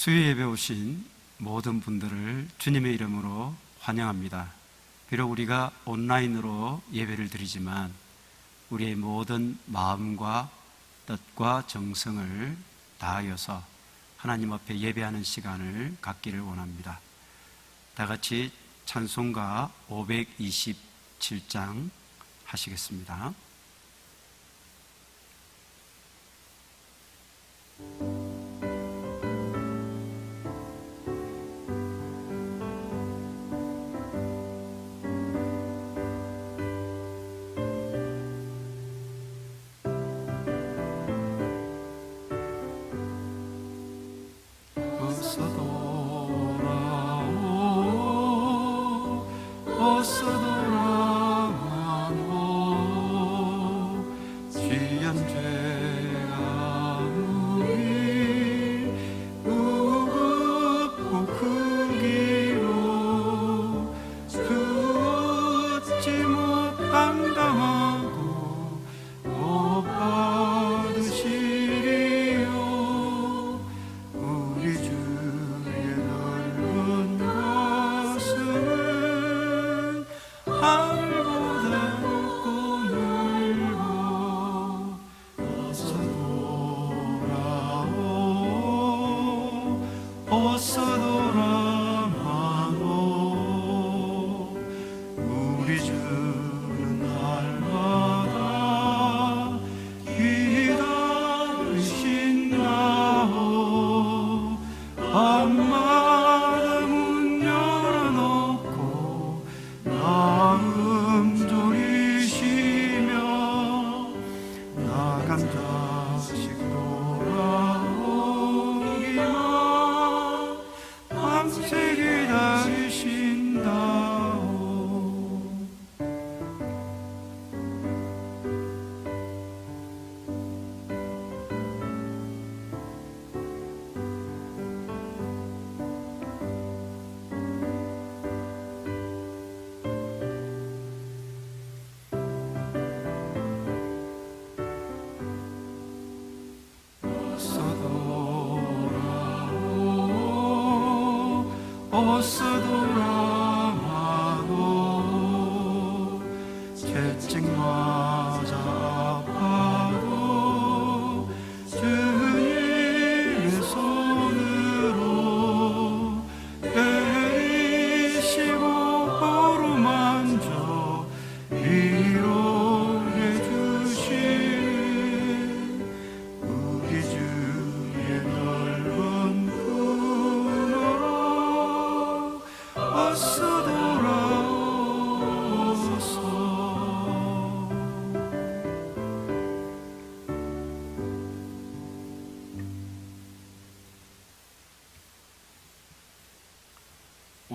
수요 예배 오신 모든 분들을 주님의 이름으로 환영합니다. 비록 우리가 온라인으로 예배를 드리지만 우리의 모든 마음과 뜻과 정성을 다하여서 하나님 앞에 예배하는 시간을 갖기를 원합니다. 다 같이 찬송가 527장 하시겠습니다.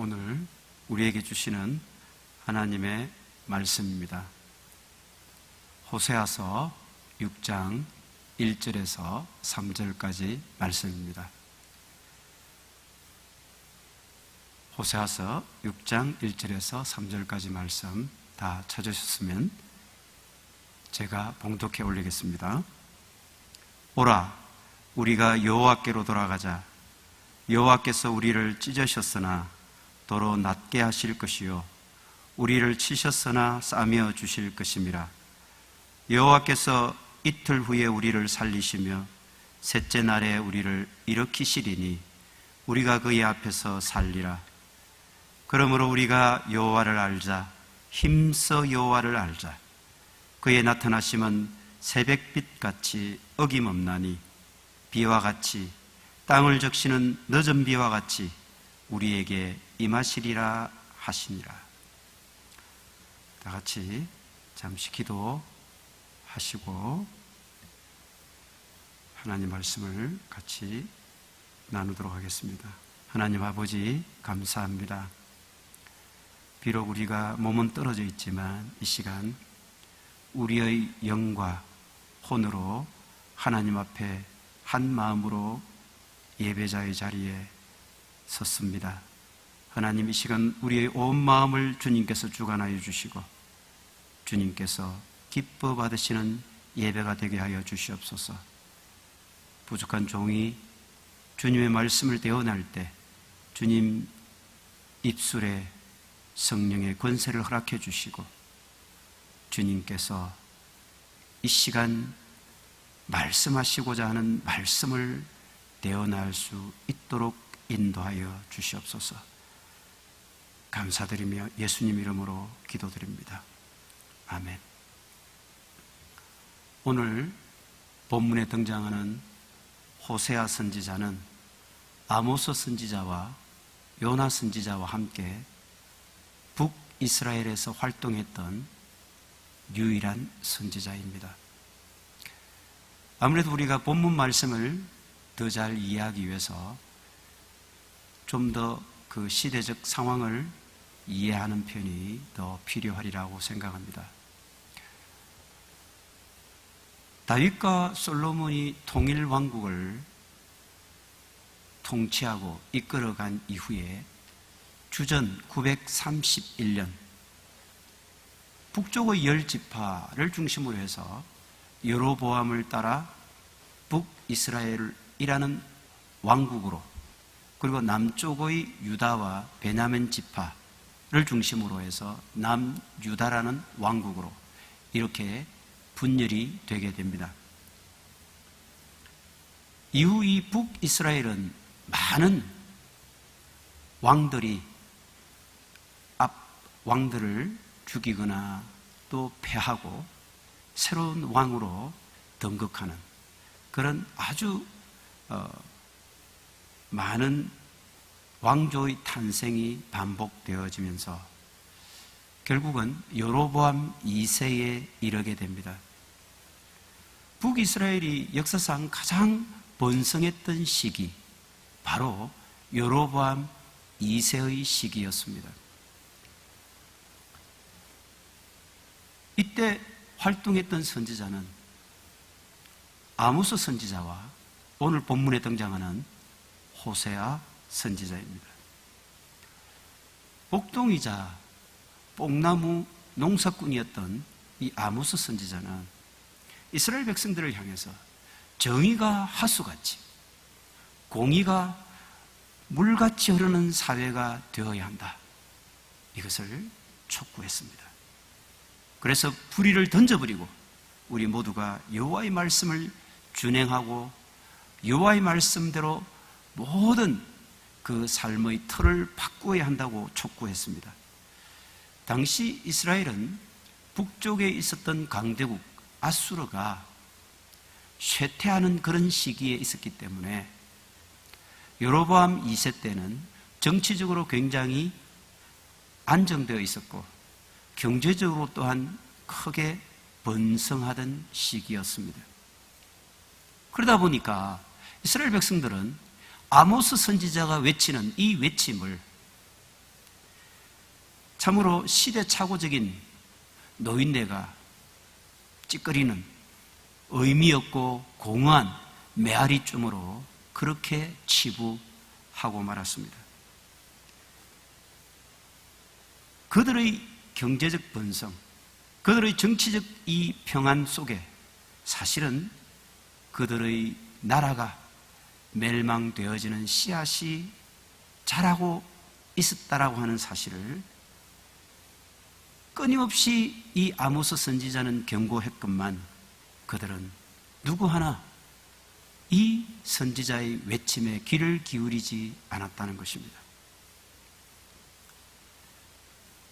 오늘 우리에게 주시는 하나님의 말씀입니다. 호세아서 6장 1절에서 3절까지 말씀입니다. 호세아서 6장 1절에서 3절까지 말씀 다 찾으셨으면 제가 봉독해 올리겠습니다. 오라, 우리가 여호와께로 돌아가자. 여호와께서 우리를 찢으셨으나 도로 낫게 하실 것이요 우리를 치셨으나 싸매어 주실 것임이라. 여호와께서 이틀 후에 우리를 살리시며 셋째 날에 우리를 일으키시리니 우리가 그의 앞에서 살리라. 그러므로 우리가 여호와를 알자. 힘써 여호와를 알자. 그의 나타나심은 새벽빛같이 어김없나니 비와 같이 땅을 적시는 늦은 비와 같이 우리에게 임하시리라 하시니라. 다 같이 잠시 기도하시고 하나님 말씀을 같이 나누도록 하겠습니다. 하나님 아버지 감사합니다. 비록 우리가 몸은 떨어져 있지만 이 시간 우리의 영과 혼으로 하나님 앞에 한 마음으로 예배자의 자리에 섰습니다. 하나님, 이 시간 우리의 온 마음을 주님께서 주관하여 주시고 주님께서 기뻐 받으시는 예배가 되게 하여 주시옵소서. 부족한 종이 주님의 말씀을 대언할 때 주님 입술에 성령의 권세를 허락해 주시고 주님께서 이 시간 말씀하시고자 하는 말씀을 대언할 수 있도록 인도하여 주시옵소서. 감사드리며 예수님 이름으로 기도드립니다. 아멘. 오늘 본문에 등장하는 호세아 선지자는 아모스 선지자와 요나 선지자와 함께 북이스라엘에서 활동했던 유일한 선지자입니다. 아무래도 우리가 본문 말씀을 더 잘 이해하기 위해서 좀 더 그 시대적 상황을 이해하는 편이 더 필요하리라고 생각합니다. 다윗과 솔로몬이 통일 왕국을 통치하고 이끌어간 이후에 주전 931년 북쪽의 10지파를 중심으로 해서 여로보암을 따라 북이스라엘이라는 왕국으로, 그리고 남쪽의 유다와 베냐민 지파를 중심으로 해서 남유다라는 왕국으로 이렇게 분열이 되게 됩니다. 이후 이 북이스라엘은 많은 왕들이 앞 왕들을 죽이거나 또 패하고 새로운 왕으로 등극하는 그런 아주 많은 왕조의 탄생이 반복되어지면서 결국은 여로보암 2세에 이르게 됩니다. 북이스라엘이 역사상 가장 번성했던 시기, 바로 여로보암 2세의 시기였습니다. 이때 활동했던 선지자는 아모스 선지자와 오늘 본문에 등장하는 호세아 선지자입니다. 복동이자 뽕나무 농사꾼이었던 이 아모스 선지자는 이스라엘 백성들을 향해서 정의가 하수같이, 공의가 물같이 흐르는 사회가 되어야 한다, 이것을 촉구했습니다. 그래서 불의를 던져버리고 우리 모두가 여호와의 말씀을 준행하고 여호와의 말씀대로 모든 그 삶의 틀을 바꾸어야 한다고 촉구했습니다. 당시 이스라엘은 북쪽에 있었던 강대국 아수르가 쇠퇴하는 그런 시기에 있었기 때문에 여로보암 2세 때는 정치적으로 굉장히 안정되어 있었고 경제적으로 또한 크게 번성하던 시기였습니다. 그러다 보니까 이스라엘 백성들은 아모스 선지자가 외치는 이 외침을 참으로 시대착오적인 노인네가 찌꺼리는 의미 없고 공허한 메아리쯤으로 그렇게 치부하고 말았습니다. 그들의 경제적 번성, 그들의 정치적 이 평안 속에 사실은 그들의 나라가 멸망되어지는 씨앗이 자라고 있었다라고 하는 사실을 끊임없이 이 아모스 선지자는 경고했건만 그들은 누구 하나 이 선지자의 외침에 귀를 기울이지 않았다는 것입니다.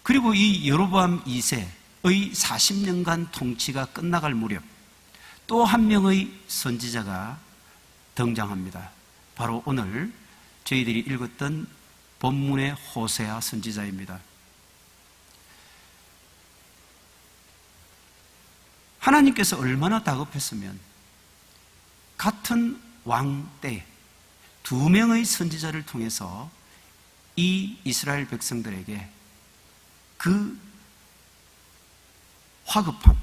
그리고 이 여로보암 2세의 40년간 통치가 끝나갈 무렵 또 한 명의 선지자가 등장합니다. 바로 오늘 저희들이 읽었던 본문의 호세아 선지자입니다. 하나님께서 얼마나 다급했으면 같은 왕 때 두 명의 선지자를 통해서 이 이스라엘 백성들에게 그 화급함,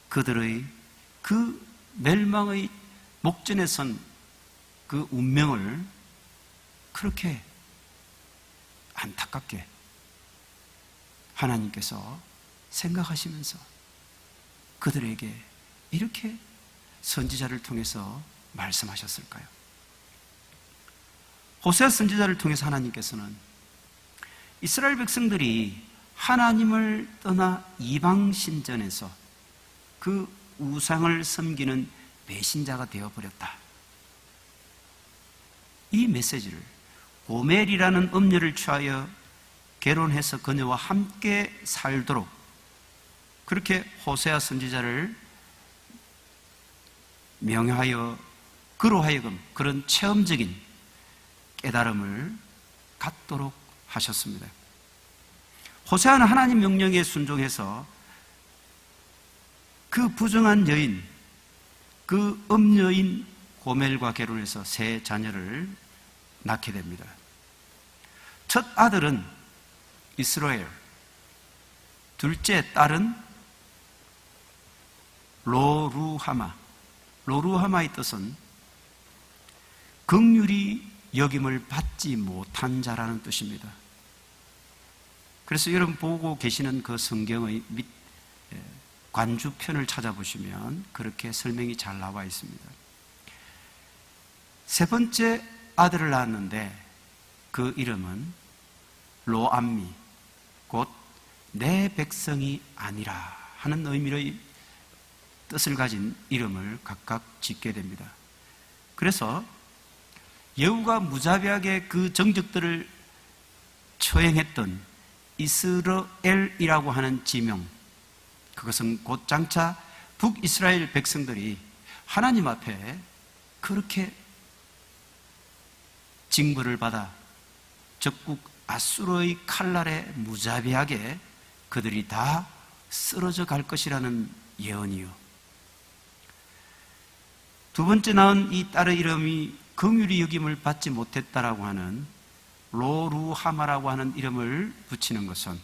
그들의 그 멸망의 목전에 선 그 운명을 그렇게 안타깝게 하나님께서 생각하시면서 그들에게 이렇게 선지자를 통해서 말씀하셨을까요? 호세아 선지자를 통해서 하나님께서는 이스라엘 백성들이 하나님을 떠나 이방 신전에서 그 우상을 섬기는 배신자가 되어버렸다, 이 메시지를, 고멜이라는 음녀를 취하여 결혼해서 그녀와 함께 살도록 그렇게 호세아 선지자를 명하여 그로 하여금 그런 체험적인 깨달음을 갖도록 하셨습니다. 호세아는 하나님 명령에 순종해서 그 부정한 여인, 그 음녀인 고멜과 결혼해서 세 자녀를 낳게 됩니다. 첫 아들은 이스라엘, 둘째 딸은 로루하마. 로루하마의 뜻은 긍휼히 여김을 받지 못한 자라는 뜻입니다. 그래서 여러분 보고 계시는 그 성경의 밑 관주편을 찾아보시면 그렇게 설명이 잘 나와 있습니다. 세 번째 아들을 낳았는데 그 이름은 로암미, 곧 내 백성이 아니라 하는 의미의 뜻을 가진 이름을 각각 짓게 됩니다. 그래서 여우가 무자비하게 그 정적들을 처행했던 이스라엘이라고 하는 지명, 그것은 곧 장차 북이스라엘 백성들이 하나님 앞에 그렇게 징벌을 받아 적국 아수르의 칼날에 무자비하게 그들이 다 쓰러져 갈 것이라는 예언이요. 두 번째 낳은 이 딸의 이름이 긍휼히 여김을 받지 못했다라고 하는 로루하마라고 하는 이름을 붙이는 것은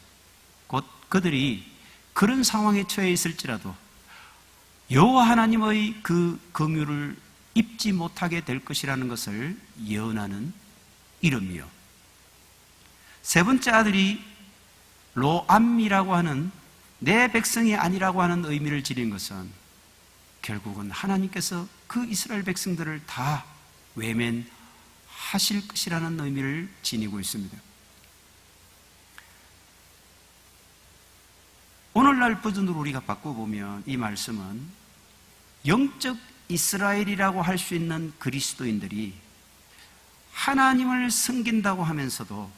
곧 그들이 그런 상황에 처해 있을지라도 여호와 하나님의 그 긍휼을 입지 못하게 될 것이라는 것을 예언하는 이름이요. 세 번째 아들이 로암미라고 하는 내 백성이 아니라고 하는 의미를 지닌 것은 결국은 하나님께서 그 이스라엘 백성들을 다 외면하실 것이라는 의미를 지니고 있습니다. 오늘날 버전으로 우리가 바꿔보면 이 말씀은 영적 이스라엘이라고 할 수 있는 그리스도인들이 하나님을 섬긴다고 하면서도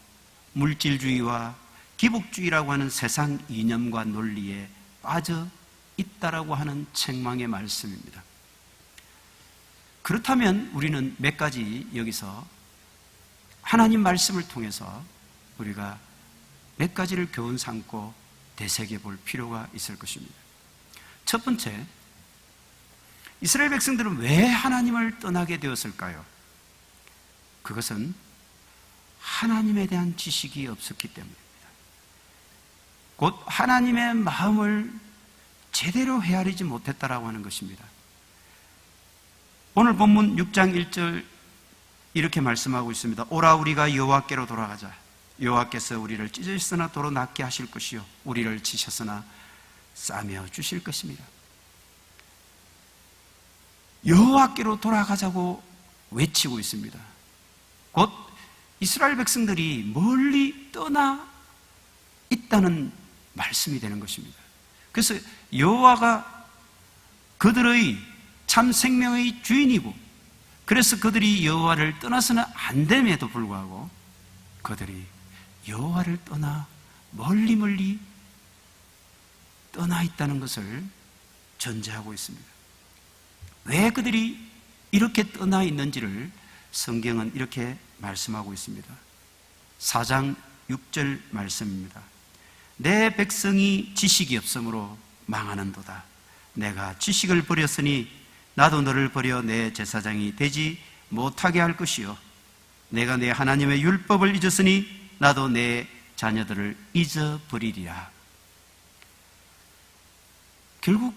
물질주의와 기복주의라고 하는 세상 이념과 논리에 빠져 있다라고 하는 책망의 말씀입니다. 그렇다면 우리는 몇 가지 여기서 하나님 말씀을 통해서 우리가 몇 가지를 교훈 삼고 되새겨 볼 필요가 있을 것입니다. 첫 번째, 이스라엘 백성들은 왜 하나님을 떠나게 되었을까요? 그것은 하나님에 대한 지식이 없었기 때문입니다. 곧 하나님의 마음을 제대로 헤아리지 못했다라고 하는 것입니다. 오늘 본문 6장 1절 이렇게 말씀하고 있습니다. 오라 우리가 여호와께로 돌아가자. 여호와께서 우리를 찢으셨으나 도로 낫게 하실 것이요 우리를 치셨으나 싸매어 주실 것입니다. 여호와께로 돌아가자고 외치고 있습니다. 곧 이스라엘 백성들이 멀리 떠나 있다는 말씀이 되는 것입니다. 그래서 여호와가 그들의 참 생명의 주인이고, 그래서 그들이 여호와를 떠나서는 안 됨에도 불구하고 그들이 여호와를 떠나 멀리 떠나 있다는 것을 전제하고 있습니다. 왜 그들이 이렇게 떠나 있는지를 성경은 이렇게 말씀하고 있습니다. 4장 6절 말씀입니다. 내 백성이 지식이 없으므로 망하는도다. 내가 지식을 버렸으니 나도 너를 버려 내 제사장이 되지 못하게 할 것이요 내가 내 하나님의 율법을 잊었으니 나도 내 자녀들을 잊어버리리라. 결국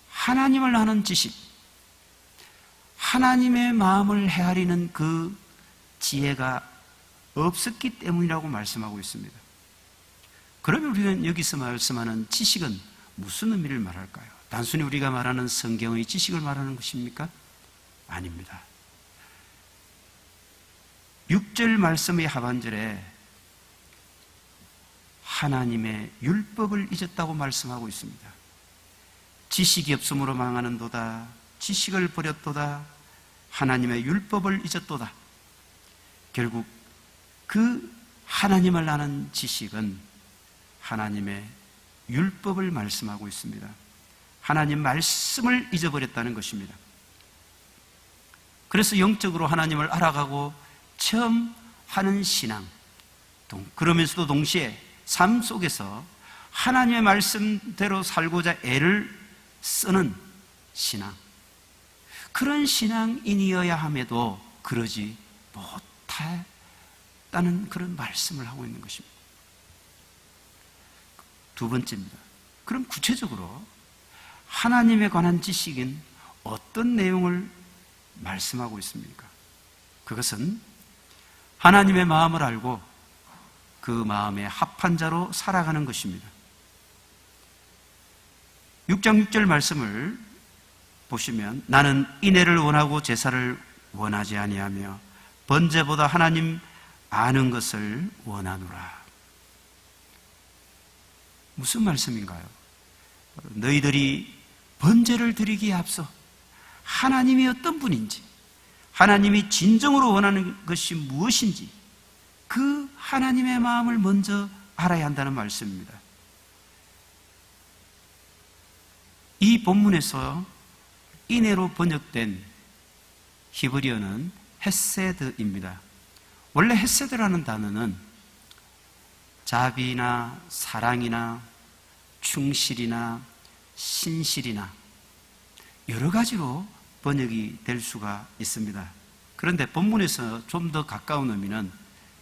하나님을 아는 지식, 하나님의 마음을 헤아리는 그 지혜가 없었기 때문이라고 말씀하고 있습니다. 그러면 우리는 여기서 말씀하는 지식은 무슨 의미를 말할까요? 단순히 우리가 말하는 성경의 지식을 말하는 것입니까? 아닙니다. 6절 말씀의 하반절에 하나님의 율법을 잊었다고 말씀하고 있습니다. 지식이 없으므로 망하는도다. 지식을 버렸도다. 하나님의 율법을 잊었도다. 결국 그 하나님을 아는 지식은 하나님의 율법을 말씀하고 있습니다. 하나님 말씀을 잊어버렸다는 것입니다. 그래서 영적으로 하나님을 알아가고 처음 하는 신앙, 그러면서도 동시에 삶 속에서 하나님의 말씀대로 살고자 애를 쓰는 신앙, 그런 신앙인이어야 함에도 그러지 못했다는 그런 말씀을 하고 있는 것입니다. 두 번째입니다. 그럼 구체적으로 하나님에 관한 지식은 어떤 내용을 말씀하고 있습니까? 그것은 하나님의 마음을 알고 그 마음에 합한 자로 살아가는 것입니다. 6장 6절 말씀을 보시면 나는 인애를 원하고 제사를 원하지 아니하며 번제보다 하나님 아는 것을 원하노라. 무슨 말씀인가요? 너희들이 번제를 드리기에 앞서 하나님이 어떤 분인지, 하나님이 진정으로 원하는 것이 무엇인지 그 하나님의 마음을 먼저 알아야 한다는 말씀입니다. 이 본문에서 인애로 번역된 히브리어는 헤세드입니다. 원래 헤세드라는 단어는 자비나 사랑이나 충실이나 신실이나 여러 가지로 번역이 될 수가 있습니다. 그런데 본문에서 좀 더 가까운 의미는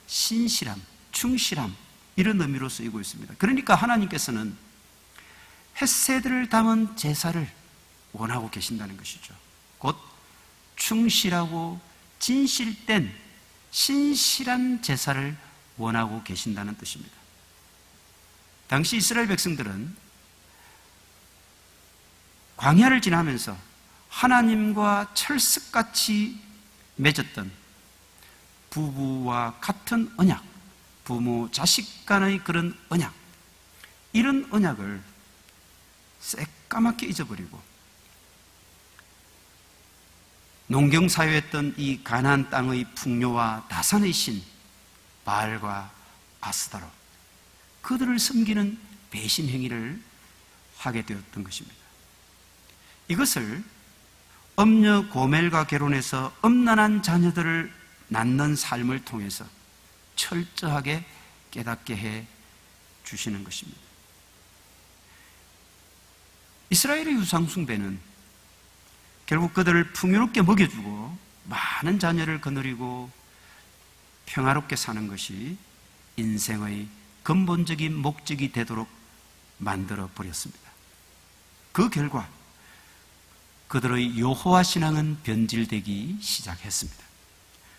신실함, 충실함 이런 의미로 쓰이고 있습니다. 그러니까 하나님께서는 헤세드를 담은 제사를 원하고 계신다는 것이죠. 곧 충실하고 진실된 신실한 제사를 원하고 계신다는 뜻입니다. 당시 이스라엘 백성들은 광야를 지나면서 하나님과 철석같이 맺었던 부부와 같은 언약, 부모, 자식 간의 그런 언약, 이런 언약을 새까맣게 잊어버리고 농경사회였던 이 가나안 땅의 풍요와 다산의 신 바알과 아스다로, 그들을 섬기는 배신 행위를 하게 되었던 것입니다. 이것을 엄녀 고멜과 결혼해서 엄난한 자녀들을 낳는 삶을 통해서 철저하게 깨닫게 해 주시는 것입니다. 이스라엘의 우상숭배는 결국 그들을 풍요롭게 먹여주고 많은 자녀를 거느리고 평화롭게 사는 것이 인생의 근본적인 목적이 되도록 만들어 버렸습니다. 그 결과 그들의 여호와 신앙은 변질되기 시작했습니다.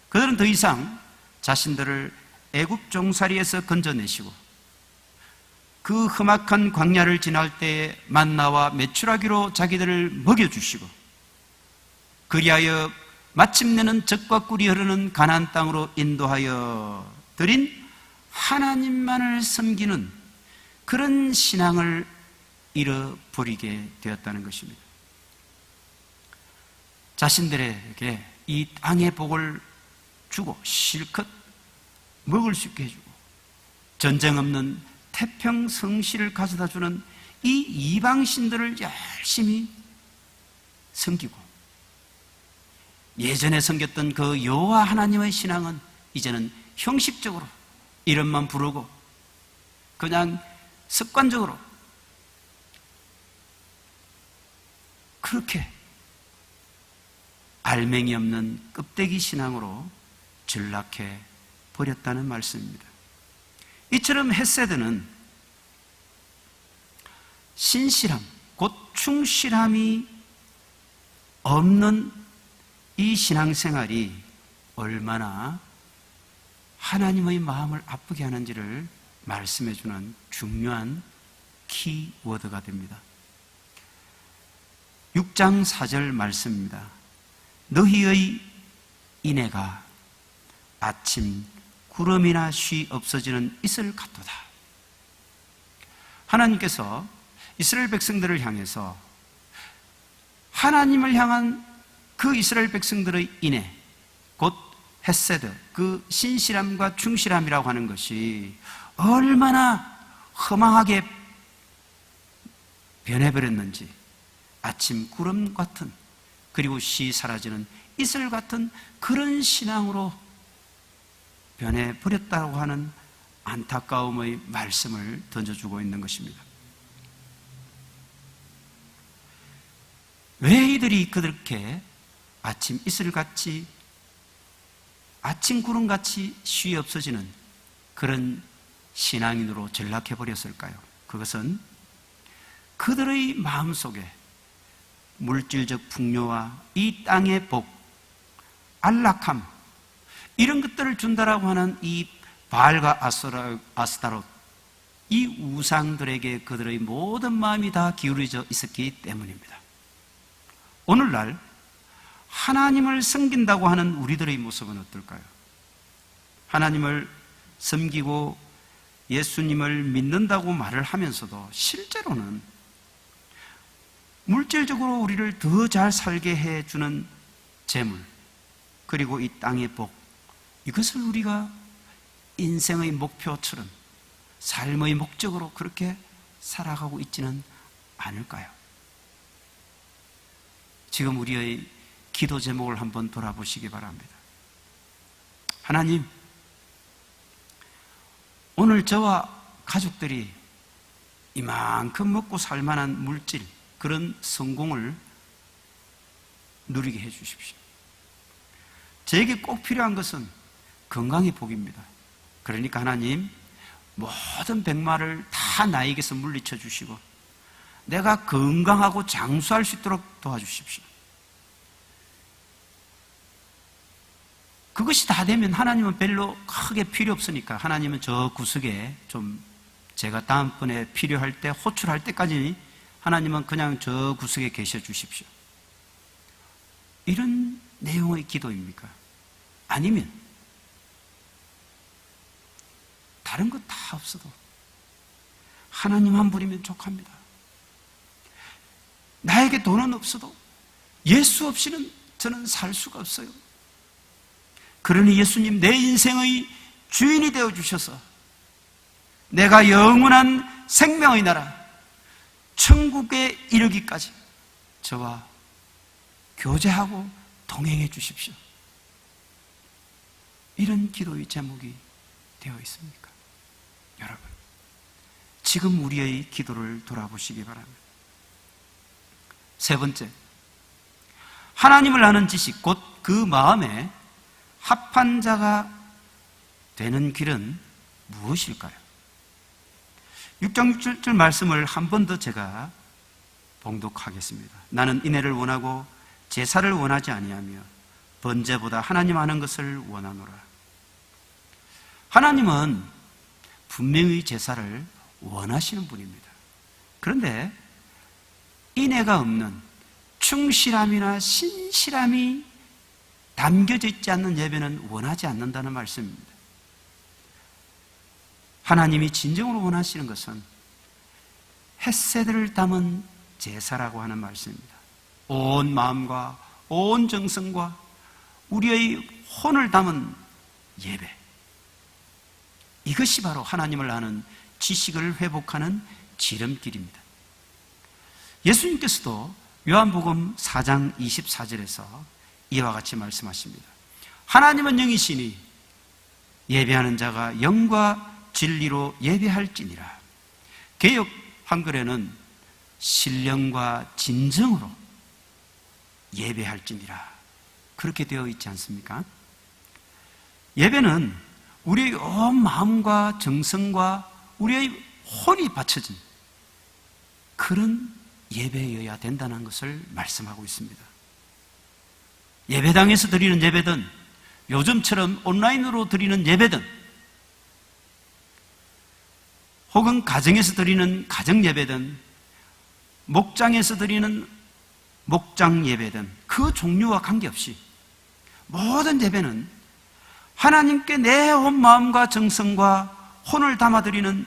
그들은 더 이상 자신들을 애굽 종살이에서 건져내시고 그 험악한 광야를 지날 때에 만나와 메추라기로 자기들을 먹여주시고 그리하여 마침내는 젖과 꿀이 흐르는 가나안 땅으로 인도하여 드린 하나님만을 섬기는 그런 신앙을 잃어버리게 되었다는 것입니다. 자신들에게 이 땅의 복을 주고 실컷 먹을 수 있게 해주고 전쟁 없는 태평성실을 가져다 주는 이 이방신들을 열심히 섬기고 예전에 섬겼던 그 여호와 하나님의 신앙은 이제는 형식적으로 이름만 부르고 그냥 습관적으로 그렇게 알맹이 없는 껍데기 신앙으로 전락해 버렸다는 말씀입니다. 이처럼 헤세드는 신실함, 곧 충실함이 없는 이 신앙생활이 얼마나 하나님의 마음을 아프게 하는지를 말씀해주는 중요한 키워드가 됩니다. 6장 4절 말씀입니다. 너희의 인애가 아침 구름이나 쉬 없어지는 이슬 같도다. 하나님께서 이스라엘 백성들을 향해서 하나님을 향한 그 이스라엘 백성들의 인애, 곧 헤세드, 그 신실함과 충실함이라고 하는 것이 얼마나 허망하게 변해버렸는지, 아침 구름 같은, 그리고 쉬 사라지는 이슬 같은 그런 신앙으로 변해버렸다고 하는 안타까움의 말씀을 던져주고 있는 것입니다. 왜 이들이 그렇게 아침 이슬같이, 아침 구름같이 쉬 없어지는 그런 신앙인으로 전락해버렸을까요? 그것은 그들의 마음속에 물질적 풍요와 이 땅의 복, 안락함, 이런 것들을 준다라고 하는 이 바알과 아스타롯, 이 우상들에게 그들의 모든 마음이 다 기울어져 있었기 때문입니다. 오늘날 하나님을 섬긴다고 하는 우리들의 모습은 어떨까요? 하나님을 섬기고 예수님을 믿는다고 말을 하면서도 실제로는 물질적으로 우리를 더 잘 살게 해주는 재물, 그리고 이 땅의 복, 이것을 우리가 인생의 목표처럼, 삶의 목적으로 그렇게 살아가고 있지는 않을까요? 지금 우리의 기도 제목을 한번 돌아보시기 바랍니다. 하나님, 오늘 저와 가족들이 이만큼 먹고 살만한 물질, 그런 성공을 누리게 해 주십시오. 저에게 꼭 필요한 것은 건강의 복입니다. 그러니까 하나님, 모든 백마를 다 나에게서 물리쳐 주시고 내가 건강하고 장수할 수 있도록 도와주십시오. 그것이 다 되면 하나님은 별로 크게 필요 없으니까 하나님은 저 구석에 좀 제가 다음번에 필요할 때, 호출할 때까지 하나님은 그냥 저 구석에 계셔 주십시오. 이런 내용의 기도입니까? 아니면 다른 것 다 없어도 하나님 한 분이면 족합니다. 나에게 돈은 없어도 예수 없이는 저는 살 수가 없어요. 그러니 예수님, 내 인생의 주인이 되어주셔서 내가 영원한 생명의 나라 천국에 이르기까지 저와 교제하고 동행해 주십시오. 이런 기도의 제목이 되어 있습니까? 여러분, 지금 우리의 기도를 돌아보시기 바랍니다. 세 번째, 하나님을 아는 지식, 곧 그 마음에 합한 자가 되는 길은 무엇일까요? 6장 6절 말씀을 한 번 더 제가 봉독하겠습니다. 나는 인애를 원하고 제사를 원하지 아니하며 번제보다 하나님 아는 것을 원하노라. 하나님은 분명히 제사를 원하시는 분입니다. 그런데 인애가 없는 충실함이나 신실함이 담겨져 있지 않는 예배는 원하지 않는다는 말씀입니다. 하나님이 진정으로 원하시는 것은 헤세드를 담은 제사라고 하는 말씀입니다. 온 마음과 온 정성과 우리의 혼을 담은 예배, 이것이 바로 하나님을 아는 지식을 회복하는 지름길입니다. 예수님께서도 요한복음 4장 24절에서 이와 같이 말씀하십니다. 하나님은 영이시니 예배하는 자가 영과 진리로 예배할지니라. 개역 한글에는 신령과 진정으로 예배할지니라, 그렇게 되어 있지 않습니까? 예배는 우리의 온 마음과 정성과 우리의 혼이 바쳐진 그런 예배여야 된다는 것을 말씀하고 있습니다. 예배당에서 드리는 예배든 요즘처럼 온라인으로 드리는 예배든 혹은 가정에서 드리는 가정 예배든 목장에서 드리는 목장 예배든 그 종류와 관계없이 모든 예배는 하나님께 내 온 마음과 정성과 혼을 담아드리는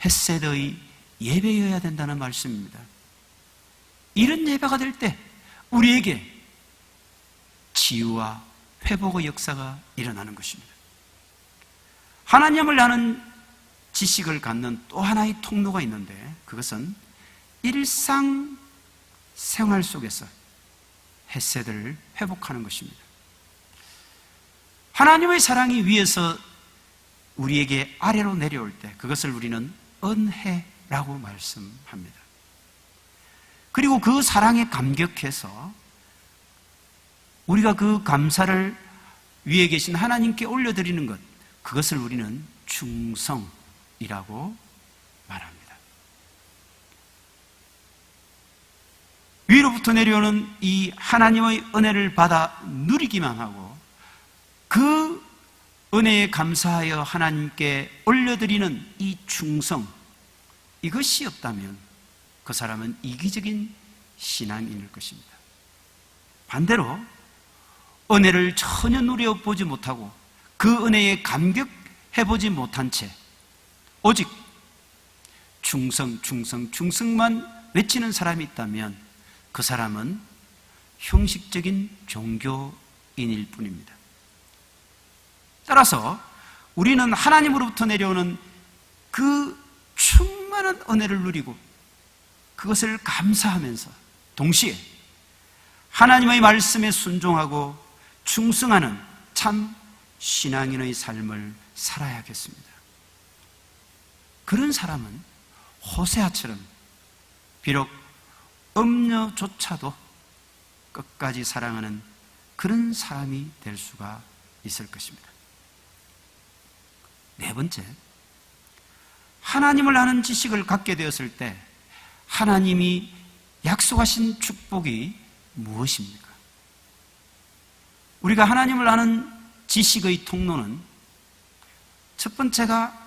헤세드의 예배여야 된다는 말씀입니다. 이런 예배가 될 때 우리에게 치유와 회복의 역사가 일어나는 것입니다. 하나님을 아는 지식을 갖는 또 하나의 통로가 있는데, 그것은 일상 생활 속에서 헤세드를 회복하는 것입니다. 하나님의 사랑이 위에서 우리에게 아래로 내려올 때 그것을 우리는 은혜라고 말씀합니다. 그리고 그 사랑에 감격해서 우리가 그 감사를 위에 계신 하나님께 올려드리는 것, 그것을 우리는 충성이라고 말합니다. 위로부터 내려오는 이 하나님의 은혜를 받아 누리기만 하고 그 은혜에 감사하여 하나님께 올려드리는 이 충성, 이것이 없다면 그 사람은 이기적인 신앙인일 것입니다. 반대로 은혜를 전혀 누려보지 못하고 그 은혜에 감격해보지 못한 채 오직 충성, 충성, 충성만 외치는 사람이 있다면 그 사람은 형식적인 종교인일 뿐입니다. 따라서 우리는 하나님으로부터 내려오는 그 충만한 은혜를 누리고 그것을 감사하면서 동시에 하나님의 말씀에 순종하고 충성하는 참 신앙인의 삶을 살아야겠습니다. 그런 사람은 호세아처럼 비록 음녀조차도 끝까지 사랑하는 그런 사람이 될 수가 있을 것입니다. 네 번째, 하나님을 아는 지식을 갖게 되었을 때 하나님이 약속하신 축복이 무엇입니까? 우리가 하나님을 아는 지식의 통로는 첫 번째가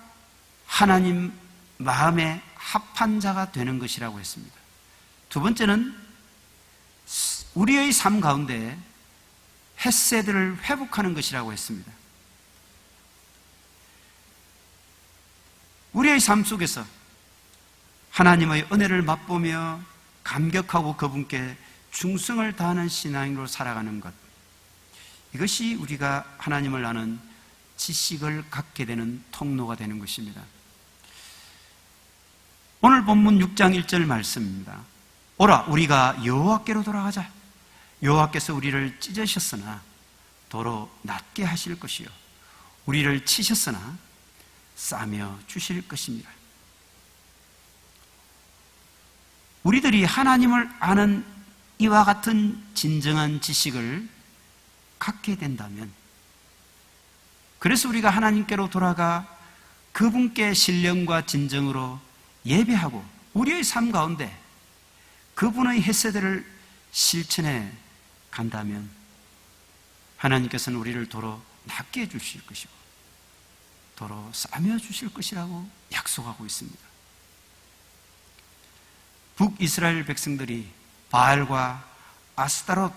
하나님 마음에 합한 자가 되는 것이라고 했습니다. 두 번째는 우리의 삶 가운데 헤세드를 회복하는 것이라고 했습니다. 우리의 삶 속에서 하나님의 은혜를 맛보며 감격하고 그분께 충성을 다하는 신앙으로 살아가는 것, 이것이 우리가 하나님을 아는 지식을 갖게 되는 통로가 되는 것입니다. 오늘 본문 6장 1절 말씀입니다. 오라, 우리가 여호와께로 돌아가자. 여호와께서 우리를 찢으셨으나 도로 낫게 하실 것이요 우리를 치셨으나 싸며 주실 것입니다. 우리들이 하나님을 아는 이와 같은 진정한 지식을 갖게 된다면, 그래서 우리가 하나님께로 돌아가 그분께 신령과 진정으로 예배하고 우리의 삶 가운데 그분의 헤세드를 실천해 간다면 하나님께서는 우리를 도로 낫게 해주실 것이고 도로 싸며 주실 것이라고 약속하고 있습니다. 북이스라엘 백성들이 바알과 아스타롯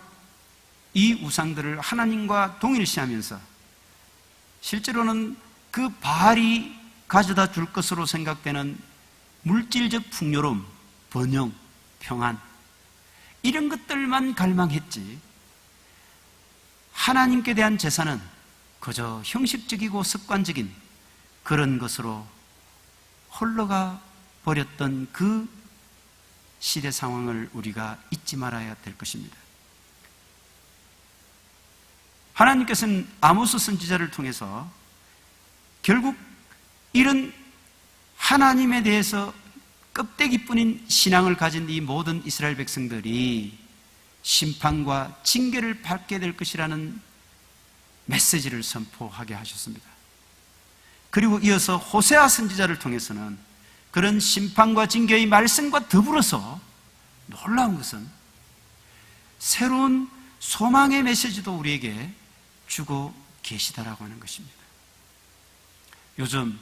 이 우상들을 하나님과 동일시하면서 실제로는 그 바알이 가져다 줄 것으로 생각되는 물질적 풍요로움, 번영, 평안, 이런 것들만 갈망했지 하나님께 대한 제사는 그저 형식적이고 습관적인 그런 것으로 흘러가 버렸던 그 시대 상황을 우리가 잊지 말아야 될 것입니다. 하나님께서는 아모스 선지자를 통해서 결국 이런 하나님에 대해서 껍데기뿐인 신앙을 가진 이 모든 이스라엘 백성들이 심판과 징계를 받게 될 것이라는 메시지를 선포하게 하셨습니다. 그리고 이어서 호세아 선지자를 통해서는 그런 심판과 징계의 말씀과 더불어서 놀라운 것은 새로운 소망의 메시지도 우리에게 주고 계시다라고 하는 것입니다. 요즘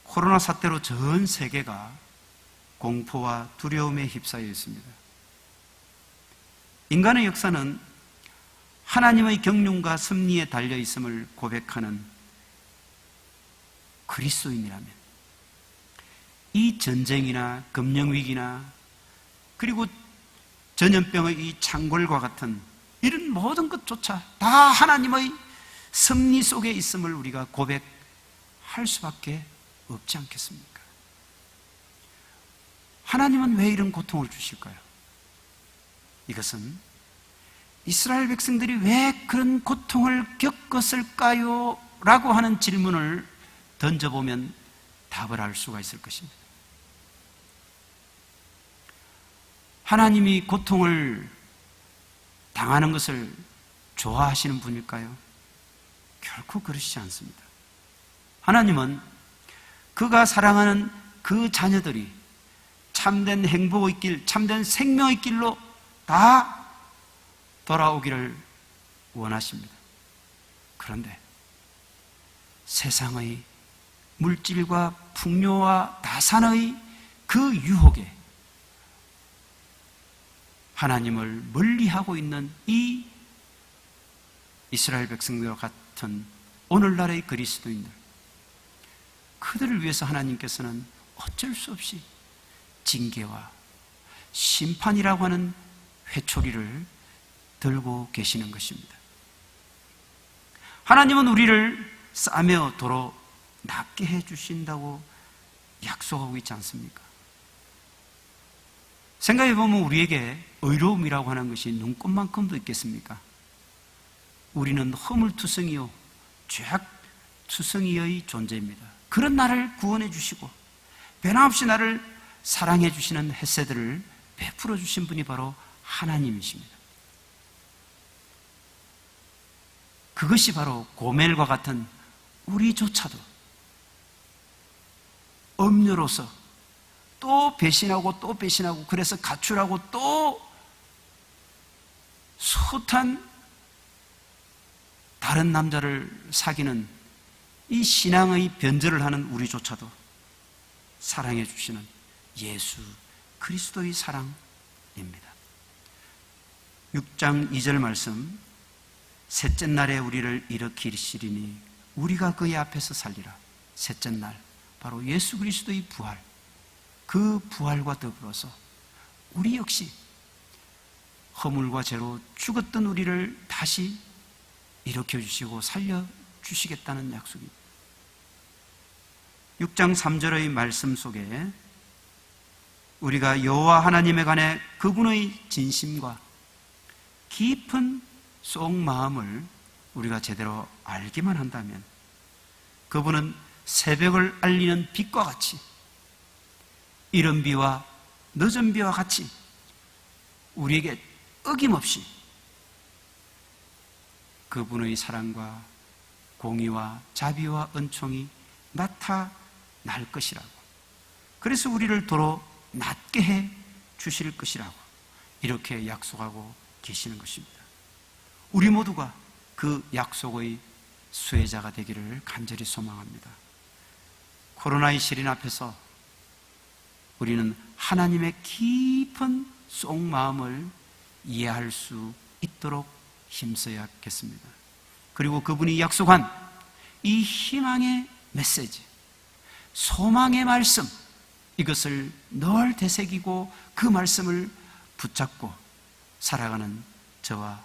코로나 사태로 전 세계가 공포와 두려움에 휩싸여 있습니다. 인간의 역사는 하나님의 경륜과 섭리에 달려 있음을 고백하는 그리스도인이라면 이 전쟁이나 금융위기나 그리고 전염병의 이 창궐과 같은 이런 모든 것조차 다 하나님의 섭리 속에 있음을 우리가 고백할 수밖에 없지 않겠습니까? 하나님은 왜 이런 고통을 주실까요? 이것은 이스라엘 백성들이 왜 그런 고통을 겪었을까요? 라고 하는 질문을 던져보면 답을 알 수가 있을 것입니다. 하나님이 고통을 당하는 것을 좋아하시는 분일까요? 결코 그러시지 않습니다. 하나님은 그가 사랑하는 그 자녀들이 참된 행복의 길, 참된 생명의 길로 다 돌아오기를 원하십니다. 그런데 세상의 물질과 풍요와 다산의 그 유혹에 하나님을 멀리하고 있는 이 이스라엘 백성들과 같은 오늘날의 그리스도인들, 그들을 위해서 하나님께서는 어쩔 수 없이 징계와 심판이라고 하는 회초리를 들고 계시는 것입니다. 하나님은 우리를 싸매어 도로 낫게 해주신다고 약속하고 있지 않습니까? 생각해보면 우리에게 의로움이라고 하는 것이 눈꽃만큼도 있겠습니까? 우리는 허물투성이요 죄악투성이의 존재입니다. 그런 나를 구원해 주시고 변함없이 나를 사랑해 주시는 햇새들을 베풀어 주신 분이 바로 하나님이십니다. 그것이 바로 고멜과 같은 우리조차도 음료로서 또 배신하고 또 배신하고 그래서 가출하고 또 숱한 다른 남자를 사귀는 이 신앙의 변절을 하는 우리조차도 사랑해 주시는 예수 그리스도의 사랑입니다. 6장 2절 말씀, 셋째 날에 우리를 일으키시리니 우리가 그의 앞에서 살리라. 셋째 날, 바로 예수 그리스도의 부활, 그 부활과 더불어서 우리 역시 허물과 죄로 죽었던 우리를 다시 일으켜주시고 살려주시겠다는 약속입니다. 6장 3절의 말씀 속에 우리가 여호와 하나님에 관해 그분의 진심과 깊은 속마음을 우리가 제대로 알기만 한다면 그분은 새벽을 알리는 빛과 같이 이른 비와 늦은 비와 같이 우리에게 어김없이 그분의 사랑과 공의와 자비와 은총이 나타날 것이라고, 그래서 우리를 도로 낫게 해 주실 것이라고 이렇게 약속하고 계시는 것입니다. 우리 모두가 그 약속의 수혜자가 되기를 간절히 소망합니다. 코로나의 시련 앞에서 우리는 하나님의 깊은 속마음을 이해할 수 있도록 힘써야겠습니다. 그리고 그분이 약속한 이 희망의 메시지, 소망의 말씀, 이것을 늘 되새기고 그 말씀을 붙잡고 살아가는 저와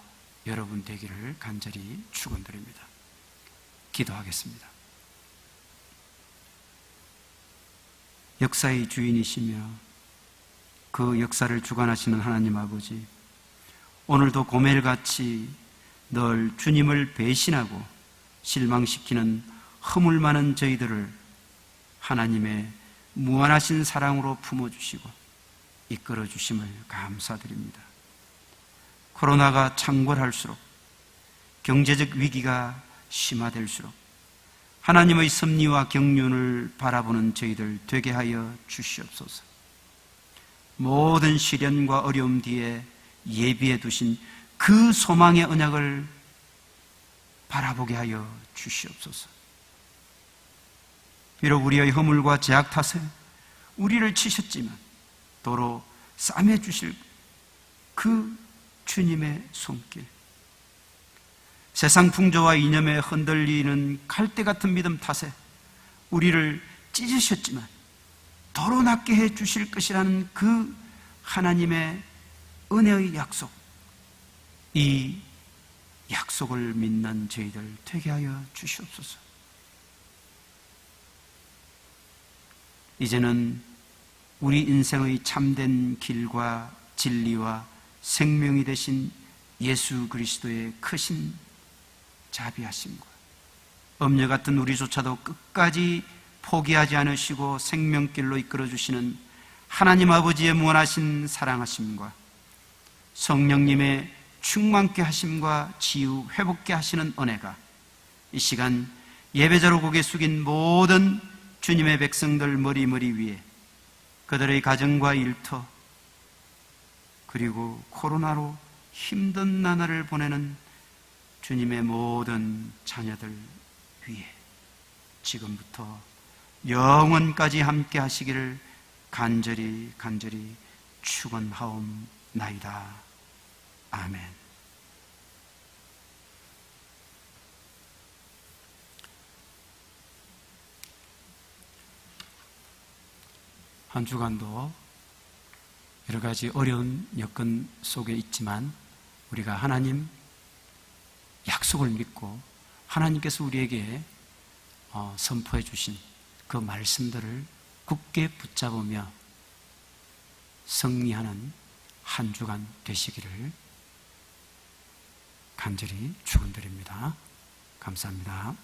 여러분 되기를 간절히 축원드립니다. 기도하겠습니다. 역사의 주인이시며 그 역사를 주관하시는 하나님 아버지, 오늘도 고멜같이 늘 주님을 배신하고 실망시키는 허물 많은 저희들을 하나님의 무한하신 사랑으로 품어주시고 이끌어주심을 감사드립니다. 코로나가 창궐할수록, 경제적 위기가 심화될수록 하나님의 섭리와 경륜을 바라보는 저희들 되게 하여 주시옵소서. 모든 시련과 어려움 뒤에 예비해 두신 그 소망의 언약을 바라보게 하여 주시옵소서. 비록 우리의 허물과 죄악 탓에 우리를 치셨지만 도로 싸매 주실 그 주님의 손길, 세상 풍조와 이념에 흔들리는 갈대 같은 믿음 탓에 우리를 찢으셨지만 도로 낫게 해 주실 것이라는 그 하나님의 은혜의 약속, 이 약속을 믿는 저희들 되게 하여 주시옵소서. 이제는 우리 인생의 참된 길과 진리와 생명이 되신 예수 그리스도의 크신 자비하심과 엄녀 같은 우리조차도 끝까지 포기하지 않으시고 생명길로 이끌어주시는 하나님 아버지의 무한하신 사랑하심과 성령님의 충만케 하심과 치유 회복케 하시는 은혜가 이 시간 예배자로 고개 숙인 모든 주님의 백성들 머리 위에, 그들의 가정과 일터, 그리고 코로나로 힘든 나날을 보내는 주님의 모든 자녀들 위에 지금부터 영원까지 함께 하시기를 간절히 축원하옵나이다. 아멘. 한 주간도 여러 가지 어려운 여건 속에 있지만 우리가 하나님 약속을 믿고 하나님께서 우리에게 선포해 주신 그 말씀들을 굳게 붙잡으며 승리하는 한 주간 되시기를 간절히 축원드립니다. 감사합니다.